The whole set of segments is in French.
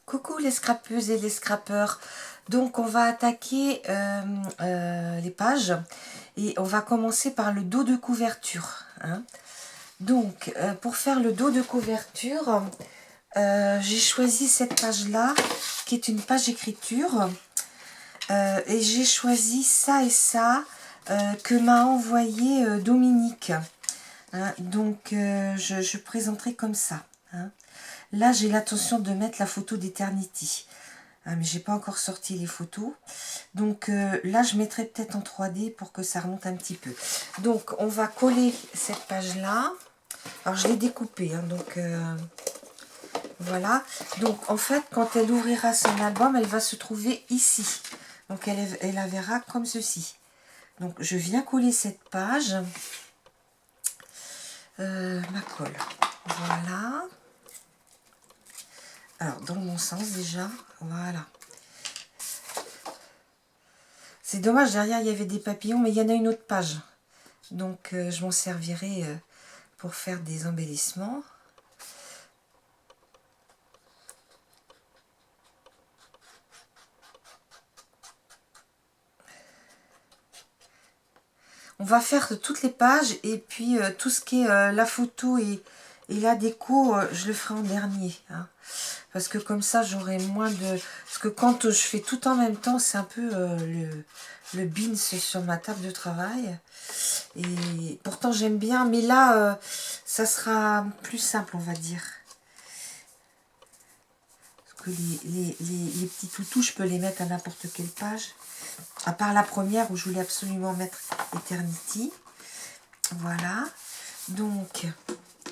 Coucou les scrapeuses et les scrapeurs. Donc on va attaquer les pages et on va commencer par le dos de couverture. Hein. Donc pour faire le dos de couverture, j'ai choisi cette page là qui est une page écriture et j'ai choisi ça et ça que m'a envoyé Dominique. Hein. Donc je présenterai comme ça. Hein. Là, j'ai l'intention de mettre la photo d'Eternity. Ah, mais j'ai pas encore sorti les photos. Donc là, je mettrai peut-être en 3D pour que ça remonte un petit peu. Donc, on va coller cette page-là. Alors, je l'ai découpée. Hein, donc, voilà. Donc, en fait, quand elle ouvrira son album, elle va se trouver ici. Donc, elle la verra comme ceci. Donc, je viens coller cette page. Ma colle. Voilà. Alors, dans mon sens déjà, voilà. C'est dommage, derrière il y avait des papillons, mais il y en a une autre page. Donc, je m'en servirai pour faire des embellissements. On va faire toutes les pages et puis tout ce qui est la photo et la déco, je le ferai en dernier. Hein. Parce que comme ça, j'aurai moins de... Parce que quand je fais tout en même temps, c'est un peu le beans sur ma table de travail. Et pourtant, j'aime bien. Mais là, ça sera plus simple, on va dire. Parce que les petits toutous, je peux les mettre à n'importe quelle page. À part la première où je voulais absolument mettre Eternity. Voilà. Donc,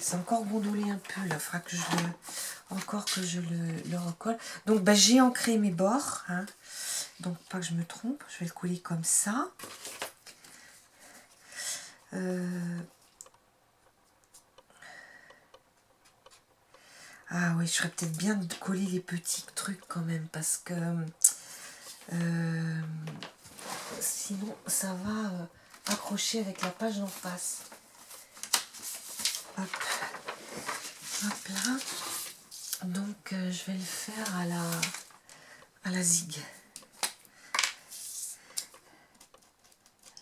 c'est encore gondolé un peu. Là, il faudra que je le recolle. Donc, bah, j'ai ancré mes bords. Hein. Donc, pas que je me trompe. Je vais le coller comme ça. Ah oui, je ferais peut-être bien de coller les petits trucs quand même. Parce que sinon, ça va accrocher avec la page en face. Hop. Hop là. Donc, je vais le faire à la zig.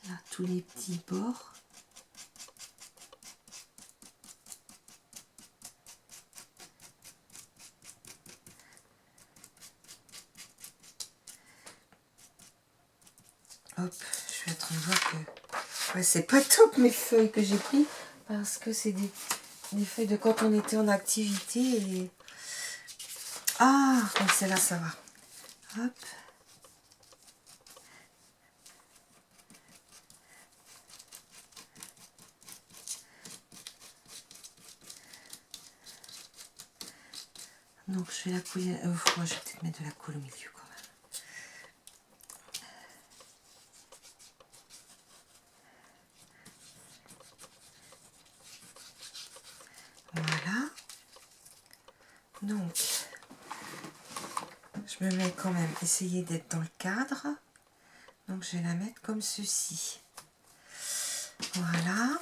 Là, tous les petits bords. Hop, je vais attendre de voir que... Ouais, c'est pas top mes feuilles que j'ai pris parce que c'est des feuilles de quand on était en activité et... Ah, donc celle-là, ça va. Hop. Donc je vais la coller... moi, je vais peut-être mettre de la colle au milieu quand même. Voilà. Donc, je me mets quand même, essayer d'être dans le cadre. Donc je vais la mettre comme ceci. Voilà.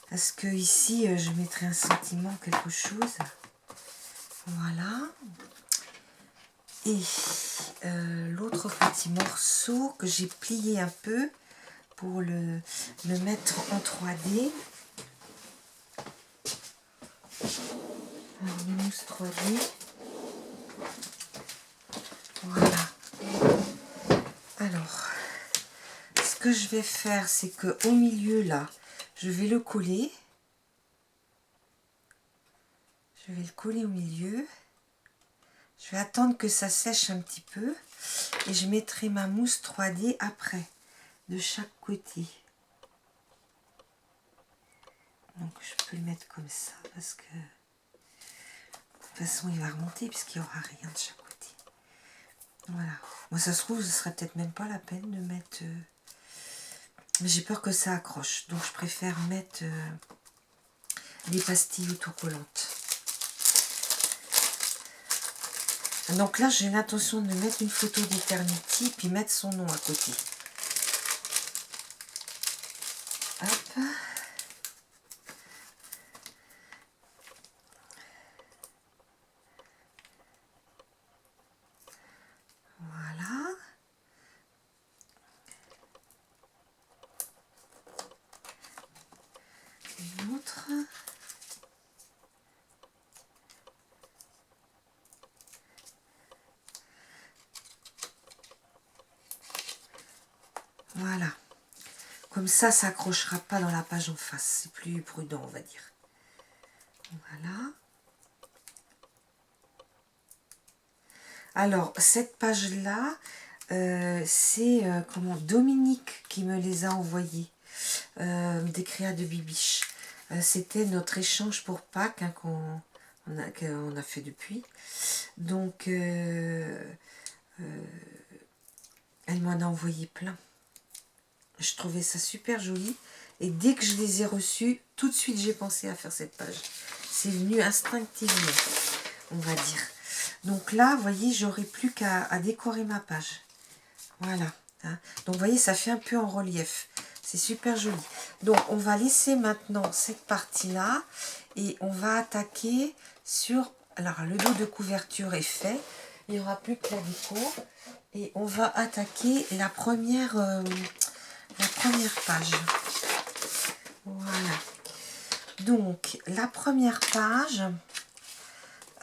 Parce que ici, je mettrai un sentiment, quelque chose. Voilà. Et l'autre petit morceau que j'ai plié un peu pour le mettre en 3D. Alors, une mousse 3D. Voilà. Alors, ce que je vais faire, c'est que au milieu, là, je vais le coller. Je vais le coller au milieu. Je vais attendre que ça sèche un petit peu. Et je mettrai ma mousse 3D après, de chaque côté. Donc, je peux le mettre comme ça, parce que... De toute façon, il va remonter, puisqu'il n'y aura rien de chaque côté. Voilà. Moi, ça se trouve, ce serait peut-être même pas la peine de mettre... Mais j'ai peur que ça accroche. Donc, je préfère mettre des pastilles autocollantes. Donc là, j'ai l'intention de mettre une photo d'Eternity, puis mettre son nom à côté. Hop. une autre. Voilà. Comme ça accrochera pas dans la page en face. C'est plus prudent, on va dire. Voilà. Alors, cette page-là, c'est comment Dominique qui me les a envoyés. Des créas de Bibiche. C'était notre échange pour Pâques hein, qu'on a fait depuis. Donc, elle m'en a envoyé plein. Je trouvais ça super joli. Et dès que je les ai reçus, tout de suite, j'ai pensé à faire cette page. C'est venu instinctivement, on va dire. Donc là, vous voyez, j'aurai plus qu'à décorer ma page. Voilà. Hein. Donc, vous voyez, ça fait un peu en relief. C'est super joli. Donc, on va laisser maintenant cette partie-là. Et on va attaquer sur... Alors, le dos de couverture est fait. Il n'y aura plus que la déco. Et on va attaquer la première page. Voilà. Donc, la première page...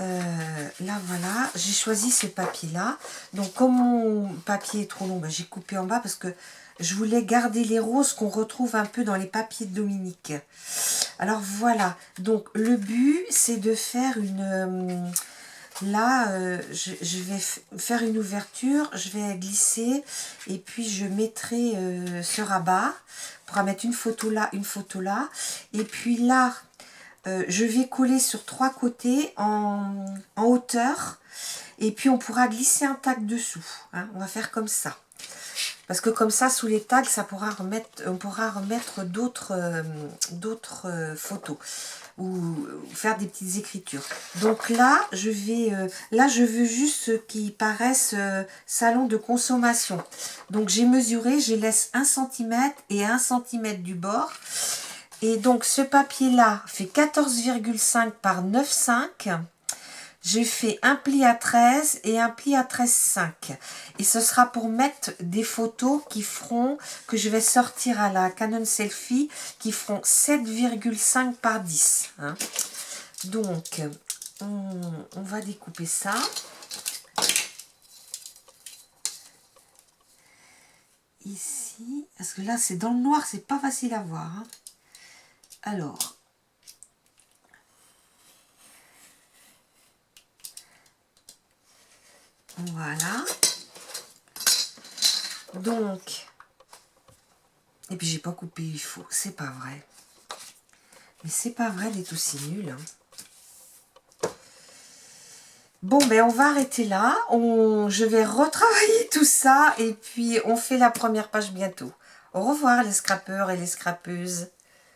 là voilà, j'ai choisi ce papier là. Donc comme mon papier est trop long, ben, j'ai coupé en bas parce que je voulais garder les roses qu'on retrouve un peu dans les papiers de Dominique. Alors voilà, donc le but c'est de faire une... là, je vais faire une ouverture, je vais glisser et puis je mettrai ce rabat pour mettre une photo là, une photo là. Et puis là... je vais coller sur 3 côtés en hauteur et puis on pourra glisser un tag dessous. Hein, on va faire comme ça. Parce que comme ça, sous les tags, on pourra remettre d'autres photos ou faire des petites écritures. Donc là, je veux juste ce qui paraissent salon de consommation. Donc j'ai mesuré, je laisse 1 cm et 1 cm du bord. Et donc, ce papier-là fait 14,5 par 9,5. J'ai fait un pli à 13 et un pli à 13,5. Et ce sera pour mettre des photos que je vais sortir à la Canon Selfie, qui feront 7,5 par 10. Hein. Donc, on va découper ça. Ici, parce que là, c'est dans le noir, c'est pas facile à voir. Hein. Alors, voilà. Donc, et puis j'ai pas coupé, il faut, c'est pas vrai. Mais c'est pas vrai d'être aussi nul. Hein. Bon, ben on va arrêter là. Je vais retravailler tout ça et puis on fait la première page bientôt. Au revoir les scrapeurs et les scrapeuses.